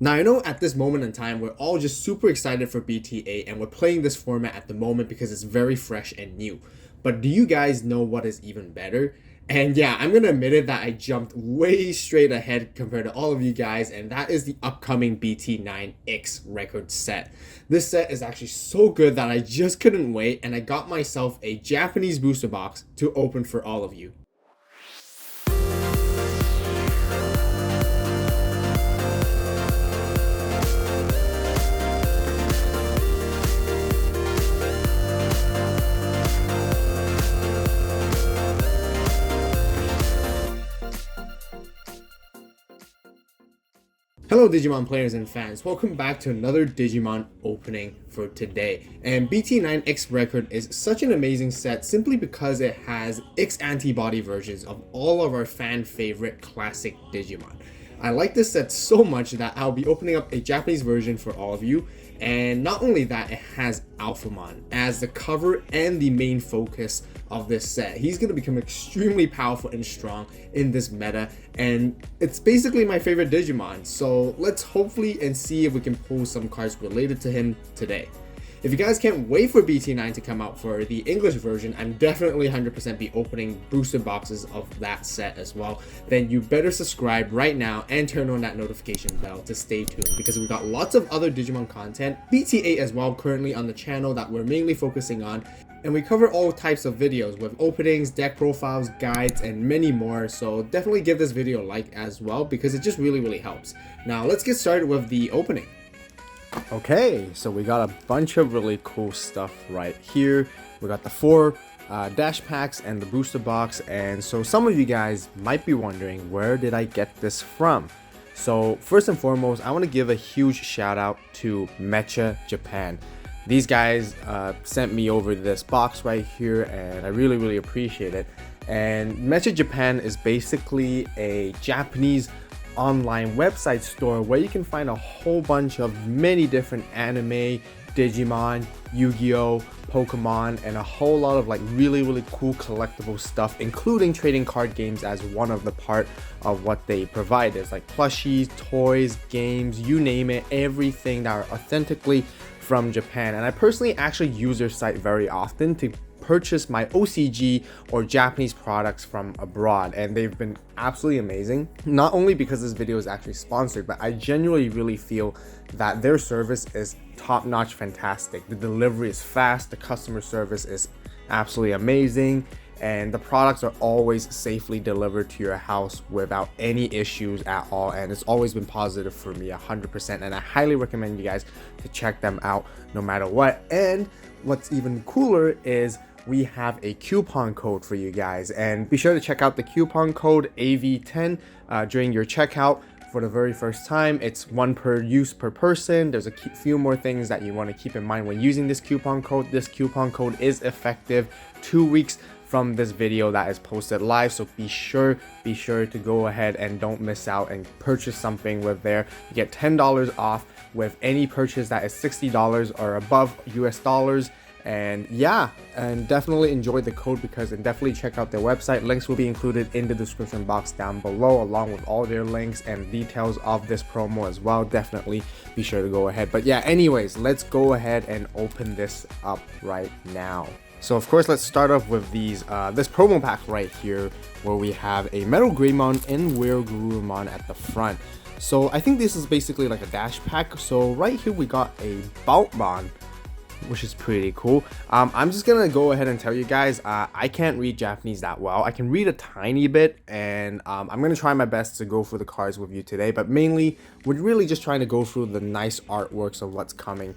Now, I know at this moment in time, we're all just super excited for BT8 and we're playing this format at the moment because it's very fresh and new. But do you guys know what is even better? And yeah, I'm gonna admit it that I jumped way straight ahead compared to all of you guys, and that is the upcoming BT9 X Record set. This set is actually so good that I just couldn't wait, and I got myself a Japanese booster box to open for all of you. Hello Digimon players and fans, welcome back to another Digimon opening for today. And BT9 X Record is such an amazing set simply because it has X Antibody versions of all of our fan favorite classic Digimon. I like this set so much that I'll be opening up a Japanese version for all of you. And not only that, it has Alphamon as the cover and the main focus of this set. He's going to become extremely powerful and strong in this meta, and it's basically my favorite Digimon. So let's hopefully and see if we can pull some cards related to him today. If you guys can't wait for BT9 to come out for the English version, I'm definitely 100% be opening booster boxes of that set as well. Then you better subscribe right now and turn on that notification bell to stay tuned, because we've got lots of other Digimon content, BT8 as well, currently on the channel that we're mainly focusing on. And we cover all types of videos with openings, deck profiles, guides, and many more. So definitely give this video a like as well, because it just really helps. Now let's get started with the opening. Okay, so we got a bunch of really cool stuff right here. We got the 4 dash packs and the booster box, and so some of you guys might be wondering, where did I get this from? So first and foremost, I want to give a huge shout out to Meccha Japan. These guys sent me over this box right here, and I really appreciate it. And Meccha Japan is basically a Japanese online website store where you can find a whole bunch of many different anime, Digimon, Yu-Gi-Oh, Pokemon, and a whole lot of like really cool collectible stuff, including trading card games as one of the part of what they provide. There's like plushies, toys, games, you name it, everything that are authentically from Japan. And I personally actually use their site very often to purchase my OCG or Japanese products from abroad, and they've been absolutely amazing. Not only because this video is actually sponsored, but I genuinely really feel that their service is top-notch fantastic. The delivery is fast, the customer service is absolutely amazing, and the products are always safely delivered to your house without any issues at all. And it's always been positive for me 100%, and I highly recommend you guys to check them out no matter what. And what's even cooler is we have a coupon code for you guys, and be sure to check out the coupon code AV10 during your checkout. For the very first time, it's 1 per use per person. There's a few more things that you want to keep in mind when using this coupon code. This coupon code is effective 2 weeks from this video that is posted live, so be sure to go ahead and don't miss out and purchase something with there. You get $10 off with any purchase that is $60 or above US dollars. And yeah, and definitely enjoy the code, and definitely check out their website. Links will be included in the description box down below, along with all their links and details of this promo as well. Definitely be sure to go ahead. But yeah, anyways, let's go ahead and open this up right now. So of course, let's start off with these this promo pack right here, where we have a Metal Greymon and Greymon at the front. So I think this is basically like a dash pack. So right here we got a Papermon, which is pretty cool. I'm just gonna go ahead and tell you guys, I can't read Japanese that well. I can read a tiny bit, and I'm gonna try my best to go through the cards with you today, but mainly we're really just trying to go through the nice artworks of what's coming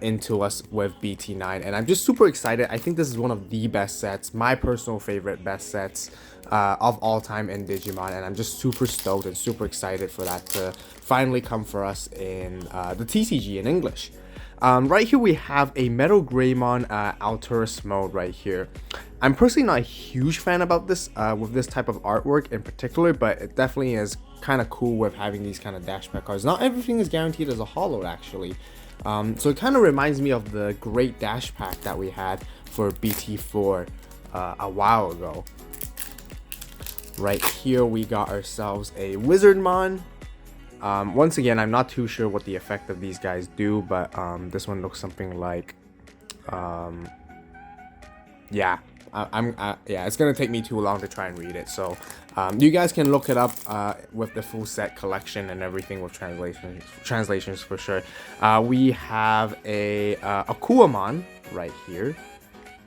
into us with BT9, and I'm just super excited. I think this is one of the best sets, my personal favorite best sets of all time in Digimon, and I'm just super stoked and super excited for that to finally come for us in the TCG in English. Right here we have a Metal Greymon Altar mode right here. I'm personally not a huge fan about this with this type of artwork in particular, but it definitely is kind of cool with having these kind of dash pack cards. Not everything is guaranteed as a holo actually. So it kind of reminds me of the great dash pack that we had for BT4 a while ago. Right here we got ourselves a Wizardmon, Once again, I'm not too sure what the effect of these guys do, but this one looks something like, yeah, yeah, it's gonna take me too long to try and read it. So you guys can look it up with the full set collection and everything with translations for sure. We have a Akuamon right here.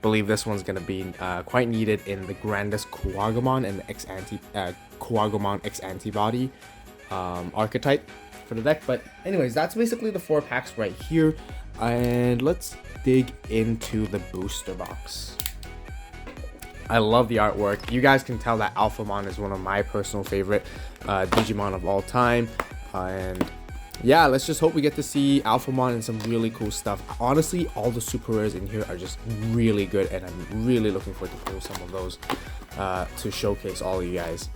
Believe this one's gonna be quite needed in the Grandest Kuwagamon and the Kuwagamon X Antibody archetype for the deck. But anyways, that's basically the 4 packs right here, and let's dig into the booster box. I love the artwork. You guys can tell that Alphamon is one of my personal favorite Digimon of all time, and yeah, let's just hope we get to see Alphamon and some really cool stuff. Honestly, all the super rares in here are just really good, and I'm really looking forward to pull some of those to showcase all of you guys.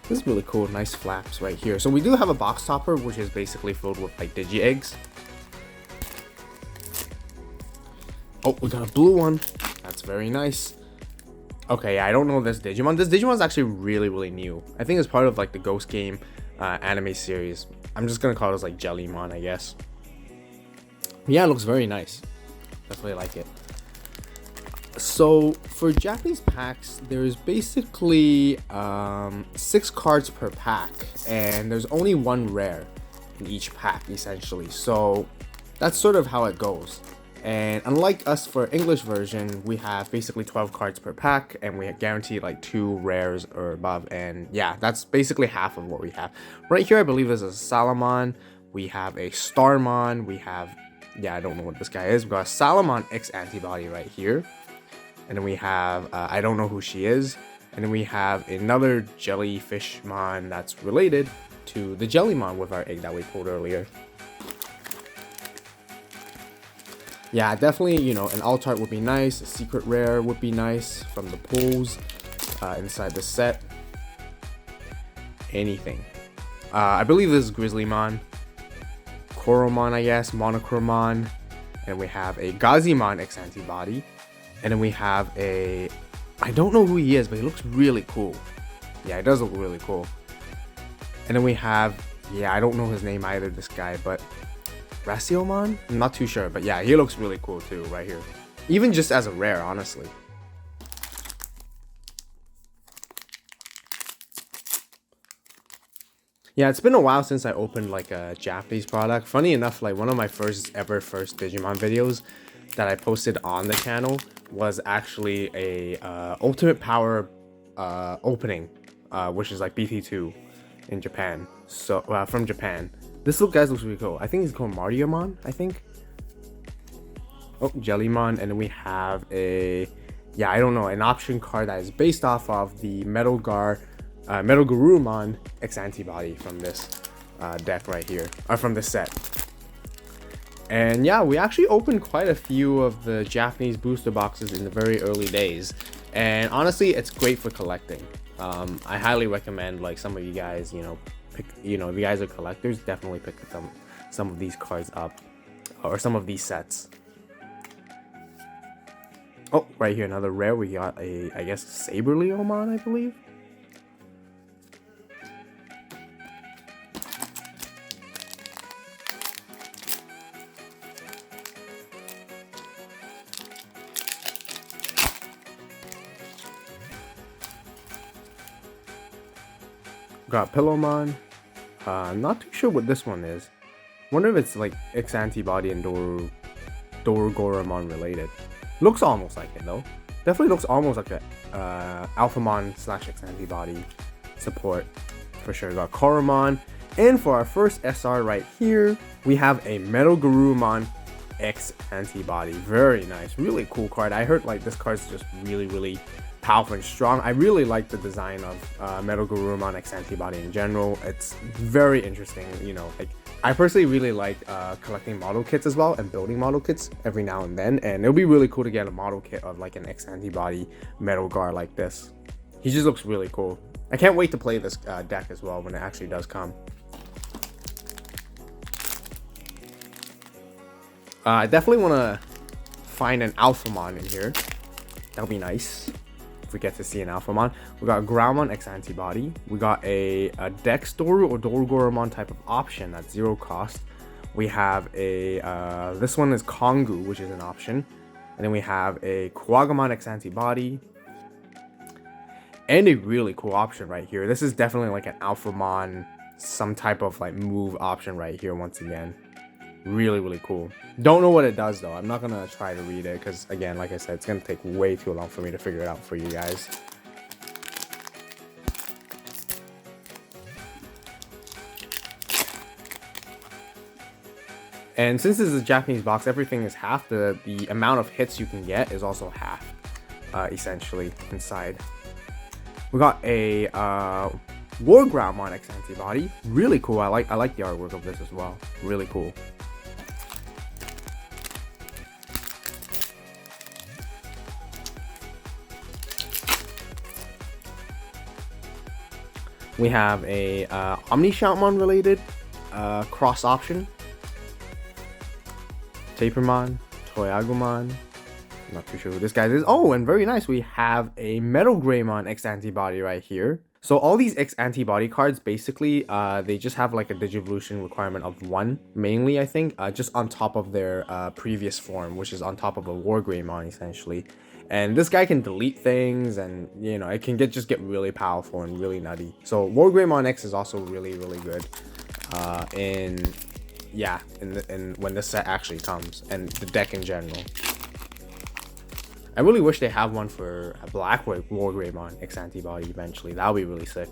This is really cool. Nice flaps right here. So we do have a box topper, which is basically filled with like Digi eggs. Oh, we got a blue one. That's very nice. Okay, yeah, I don't know this Digimon. This Digimon's actually really new. I think it's part of like the Ghost Game anime series. I'm just gonna call it as like Jellymon, I guess. Yeah, it looks very nice. Definitely like it. So for Japanese packs, there's basically 6 cards per pack, and there's only 1 rare in each pack essentially. So that's sort of how it goes. And unlike us for English version, we have basically 12 cards per pack, and we guarantee like 2 rares or above. And yeah, that's basically half of what we have. Right here, I believe there's a Salamon. We have a Starmon. We have, yeah, I don't know what this guy is. We got a Salamon X Antibody right here. And then we have, I don't know who she is. And then we have another Jellyfishmon that's related to the Jellymon with our egg that we pulled earlier. Yeah, definitely, you know, an alt art would be nice. A secret rare would be nice from the pulls inside the set. Anything. I believe this is Grizzlymon. Koromon, I guess. Monochromon. And we have a Gazimon X Antibody. And then we have a... I don't know who he is, but he looks really cool. Yeah, it does look really cool. And then we have... Yeah, I don't know his name either, this guy, but... Raciomon? I'm not too sure, but yeah, he looks really cool too, right here. Even just as a rare, honestly. Yeah, it's been a while since I opened like a Japanese product. Funny enough, like one of my first Digimon videos that I posted on the channel was actually a Ultimate Power opening, which is like BT2 in Japan. So from Japan. This guy looks really cool. I think he's called Mariamon, I think. Oh, Jellymon, and then we have a, yeah, I don't know, an option card that is based off of the Metal Garurumon X Antibody from this deck right here, or from this set. And yeah, we actually opened quite a few of the Japanese booster boxes in the very early days, and honestly, it's great for collecting. I highly recommend, like, some of you guys, you know, if you guys are collectors, definitely pick some of these cards up, or some of these sets. Oh, right here, another rare. We got a, I guess, Saberleomon, I believe. Got Pillowmon. I'm not too sure what this one is. Wonder if it's like X Antibody and Dorugoromon related. Looks almost like it though. Definitely looks almost like a Alphamon / X Antibody support for sure. Got Koromon, and for our first SR right here, we have a Metal Garurumon X Antibody. Very nice, really cool card. I heard like this card's just really powerful and strong. I really like the design of Metal Garurumon X Antibody in general. It's very interesting, you know, like I personally really like collecting model kits as well and building model kits every now and then, and it'll be really cool to get a model kit of like an X Antibody Metal Gar like this. He just looks really cool. I can't wait to play this deck as well when it actually does come. I definitely want to find an Alphamon in here. That'll be nice. we get to see an Alphamon. We got Greymon X Antibody. We got a Dextoru or Dorgoromon type of option at 0 cost. We have a this one is Kongu, which is an option, and then we have a Kuwagamon X Antibody, and a really cool option right here. This is definitely like an Alphamon, some type of like move option right here. Once again, really cool. Don't know what it does though. I'm not gonna try to read it because, again, like I said, it's gonna take way too long for me to figure it out for you guys. And since this is a Japanese box, everything is half. The amount of hits you can get is also half, essentially, inside. We got a Greymon X Antibody. Really cool. I like the artwork of this as well. Really cool. We have a Omnishatmon related cross option. Papermon, Toyagumon. I'm not too sure who this guy is. Oh, and very nice, we have a Metal Greymon X Antibody right here. So all these X Antibody cards, basically, they just have like a Digivolution requirement of 1, mainly, I think, just on top of their previous form, which is on top of a War Greymon, essentially. And this guy can delete things, and, you know, it can just get really powerful and really nutty. So War Greymon X is also really good in when this set actually comes, and the deck in general. I really wish they have one for a Black War Greymon X Antibody eventually. That would be really sick.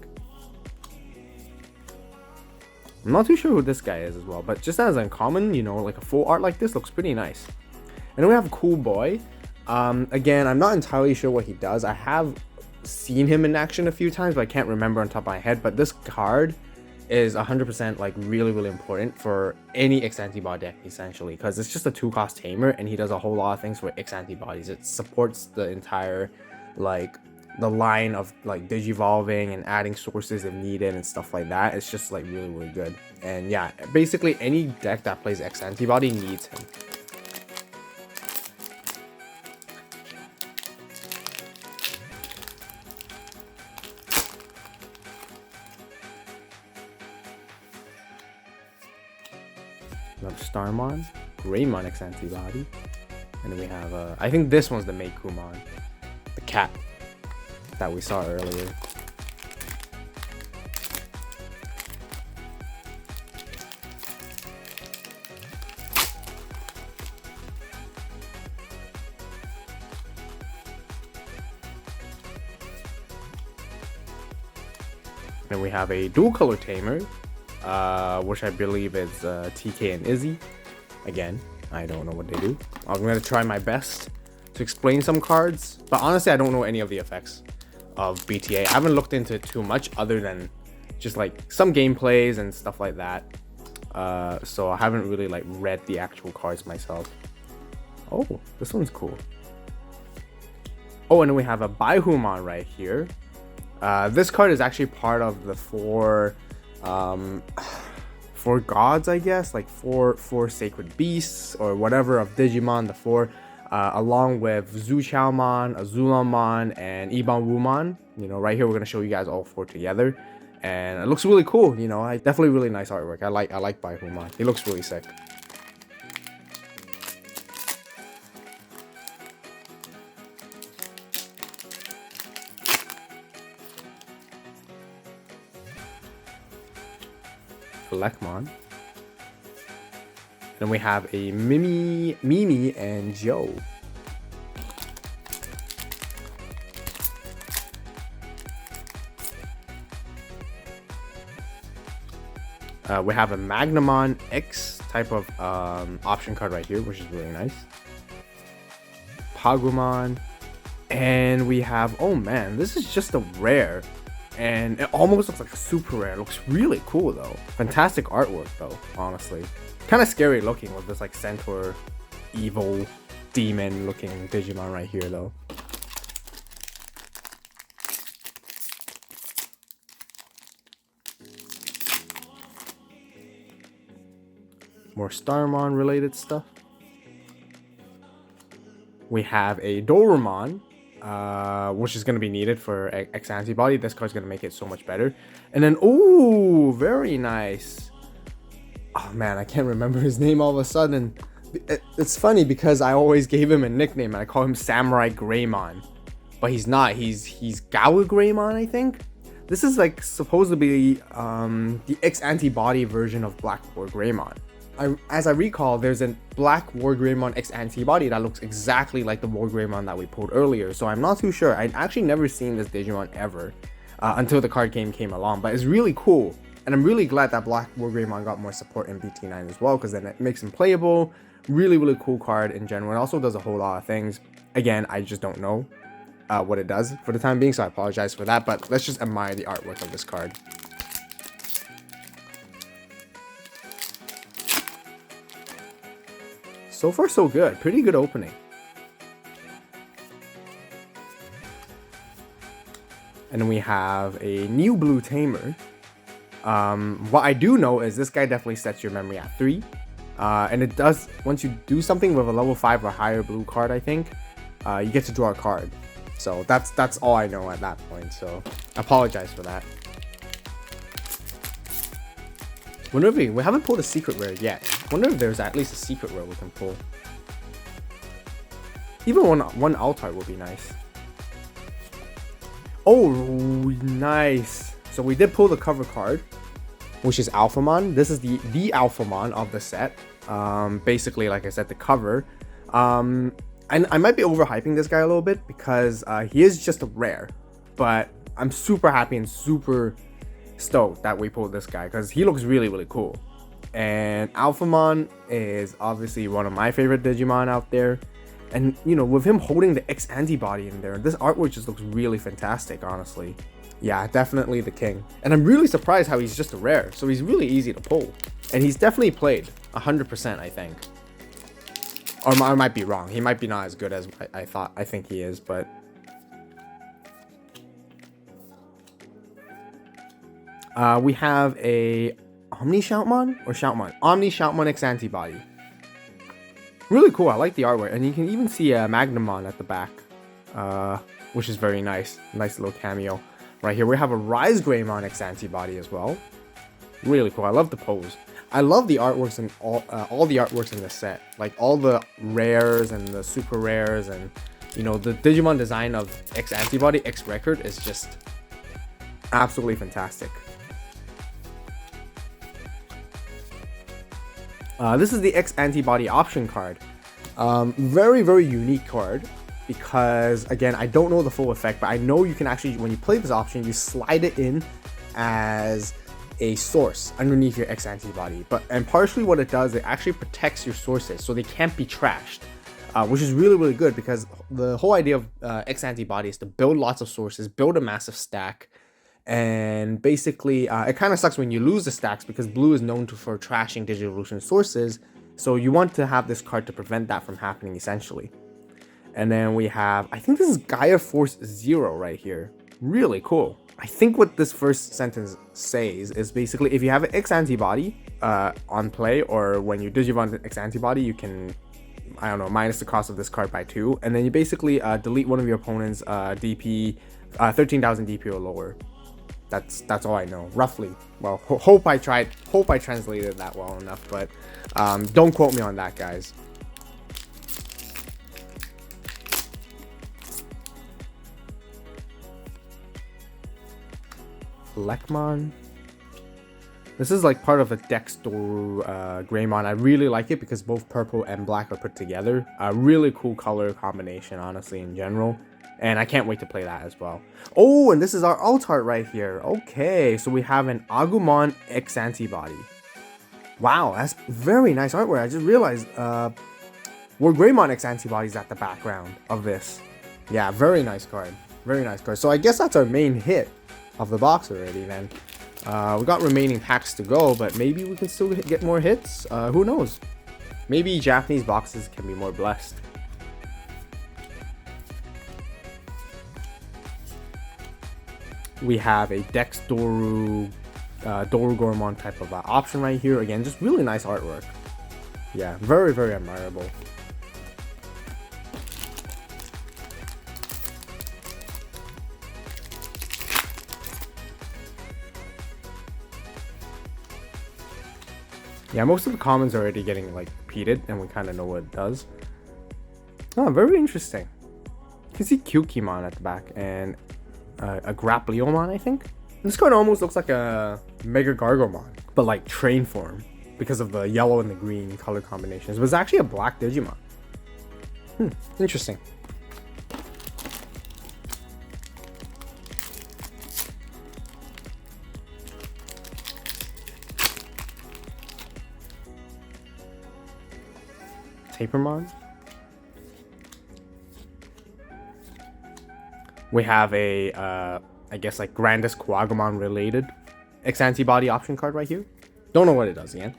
I'm not too sure who this guy is as well, but just as uncommon, you know, like a full art like this looks pretty nice. And then we have Cool Boy. Again, I'm not entirely sure what he does. I have seen him in action a few times, but I can't remember on top of my head. But this card is 100% like really important for any X Antibody deck, essentially, because it's just a 2-cost Tamer, and he does a whole lot of things for X Antibodies. It supports the entire, like, the line of like digivolving and adding sources if needed and stuff like that. It's just like really good. And yeah, basically any deck that plays X Antibody needs him. Starmon, Greymon X Antibody, and then we have I think this one's the Meikumon, the cat that we saw earlier. Then we have a dual color Tamer, which I believe is TK and Izzy. Again, I don't know what they do. I'm going to try my best to explain some cards, but honestly, I don't know any of the effects of BTA. I haven't looked into it too much other than just like some gameplays and stuff like that. So I haven't really like read the actual cards myself. Oh, this one's cool. Oh, and then we have a Baihuman right here. This card is actually part of the four gods, I guess, like four sacred beasts or whatever of Digimon, the 4, along with Zuchaomon, Azulamon, and Ibanwumon. You know, right here we're gonna show you guys all 4 together, and it looks really cool. You know, definitely really nice artwork. I like Baihuman. He looks really sick. Lekmon. Then we have a Mimi, and Joe. We have a Magnum On X type of option card right here, which is really nice. Pagumon. And we have, oh man, this is just a rare. And it almost looks like a super rare. It looks really cool though. Fantastic artwork though, honestly. Kind of scary looking with this like centaur, evil, demon looking Digimon right here though. More Starmon related stuff. We have a Doremon, which is going to be needed for X Antibody. This card's going to make it so much better. And then, oh, very nice. Oh man, I can't remember his name all of a sudden. It's funny because I always gave him a nickname and I call him Samurai Greymon, but he's not. He's Gawa Greymon, I think. This is like supposed to be the X Antibody version of Black War Greymon. As I recall, there's a Black War Greymon X Antibody that looks exactly like the War Greymon that we pulled earlier, so I'm not too sure. I'd actually never seen this Digimon ever until the card game came along, but it's really cool. And I'm really glad that Black War Greymon got more support in BT9 as well, because then it makes him playable. Really, really cool card in general. It also does a whole lot of things. Again, I just don't know what it does for the time being, so I apologize for that. But let's just admire the artwork of this card. So far, so good. Pretty good opening. And then we have a new blue Tamer. What I do know is this guy definitely sets your memory at 3. And it does, once you do something with a level 5 or higher blue card, I think, you get to draw a card. So that's all I know at that point, so I apologize for that. Wonder if we haven't pulled a secret rare yet. Wonder if there's at least a secret rare we can pull. Even one Altar would be nice. Oh, nice. So we did pull the cover card, which is Alphamon. This is the Alphamon of the set. Basically, like I said, the cover. And I might be overhyping this guy a little bit because he is just a rare. But I'm super happy and super stoked that we pulled this guy because he looks really, really cool. And Alphamon is obviously one of my favorite Digimon out there. And, you know, with him holding the X Antibody in there, this artwork just looks really fantastic, honestly. Yeah, definitely the king. And I'm really surprised how he's just a rare, so he's really easy to pull. And he's definitely played 100%, I think. Or I might be wrong. He might be not as good as I think he is, but we have a Omnishatmon or Shoutmon? Omnishatmon X Antibody. Really cool. I like the artwork, and you can even see a Magnum On at the back, which is very nice. Nice little cameo. Right here we have a Rise Greymon X Antibody as well. Really cool. I love the pose. I love the artworks and all the artworks in this set. Like all the rares and the super rares, and you know, the Digimon design of X Antibody X Record is just absolutely fantastic. This is the X Antibody Option card. Very, very unique card. Because again, I don't know the full effect, but I know you can actually, when you play this option, you slide it in as a source underneath your X Antibody. And partially what it does, it actually protects your sources so they can't be trashed, which is really, really good because the whole idea of X Antibody is to build lots of sources, build a massive stack, and basically it kind of sucks when you lose the stacks because blue is known for trashing DigiEvolution sources, so you want to have this card to prevent that from happening essentially. And then we have, I think this is Gaia Force 0 right here. Really cool. I think what this first sentence says is basically if you have an X Antibody on play, or when you Digimon X Antibody, you can, I don't know, minus the cost of this card by 2. And then you basically delete one of your opponent's DP, 13,000 DP or lower. That's all I know, roughly. Well, hope I translated that well enough, but don't quote me on that, guys. Lekmon. This is like part of the Dextoru Greymon. I really like it because both purple and black are put together. A really cool color combination, honestly, in general. And I can't wait to play that as well. Oh, and this is our alt art right here. Okay, so we have an Agumon X Antibody. Wow, that's very nice artwork. I just realized where Greymon X Antibody is at the background of this. Yeah, very nice card. Very nice card. So I guess that's our main hit of the box already then. We got remaining packs to go, but maybe we can still get more hits. Who knows? Maybe Japanese boxes can be more blessed. We have a Dextoru Dorugormon type of option right here. Again, just really nice artwork. Yeah, very, very admirable. Yeah, most of the comments are already getting like repeated, and we kind of know what it does. Oh, very interesting. You can see Kyukimon at the back and a Grappleomon, I think. This card almost looks like a Mega Gargomon, but like train form because of the yellow and the green color combinations. It was actually a black Digimon. Interesting. Papermon. We have a, I guess like Grandest Quagmon related X Antibody option card right here. Don't know what it does again.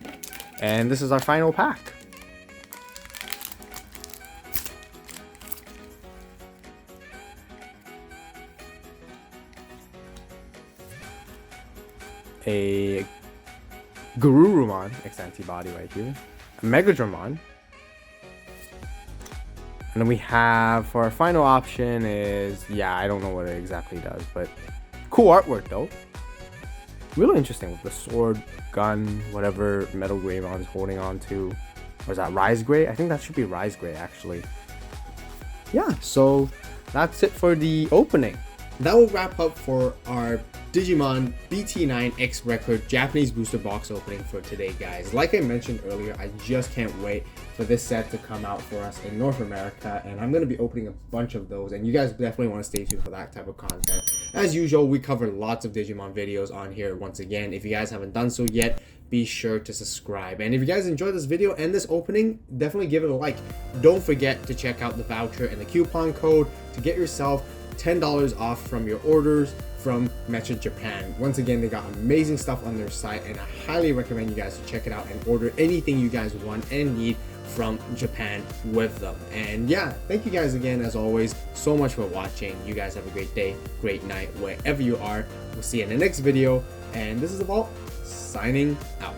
And this is our final pack. A Garurumon X Antibody right here. A Megadramon. And then we have, for our final option is, yeah, I don't know what it exactly does, but cool artwork though. Really interesting with the sword, gun, whatever Metal Greymon is holding on to. Or is that Rise Gray? I think that should be Rise Gray actually. Yeah, so that's it for the opening. That will wrap up for our Digimon BT9 X Record Japanese booster box opening for today, guys. Like I mentioned earlier, I just can't wait for this set to come out for us in North America, and I'm going to be opening a bunch of those, and you guys definitely want to stay tuned for that type of content. As usual, we cover lots of Digimon videos on here. Once again, if you guys haven't done so yet, be sure to subscribe. And if you guys enjoyed this video and this opening, definitely give it a like. Don't forget to check out the voucher and the coupon code to get yourself $10 off from your orders from Meccha Japan. Once again, they got amazing stuff on their site, and I highly recommend you guys to check it out and order anything you guys want and need from Japan with them. And yeah, thank you guys again as always so much for watching. You guys have a great day, great night, wherever you are. We'll see you in the next video, and this is AVAULT signing out.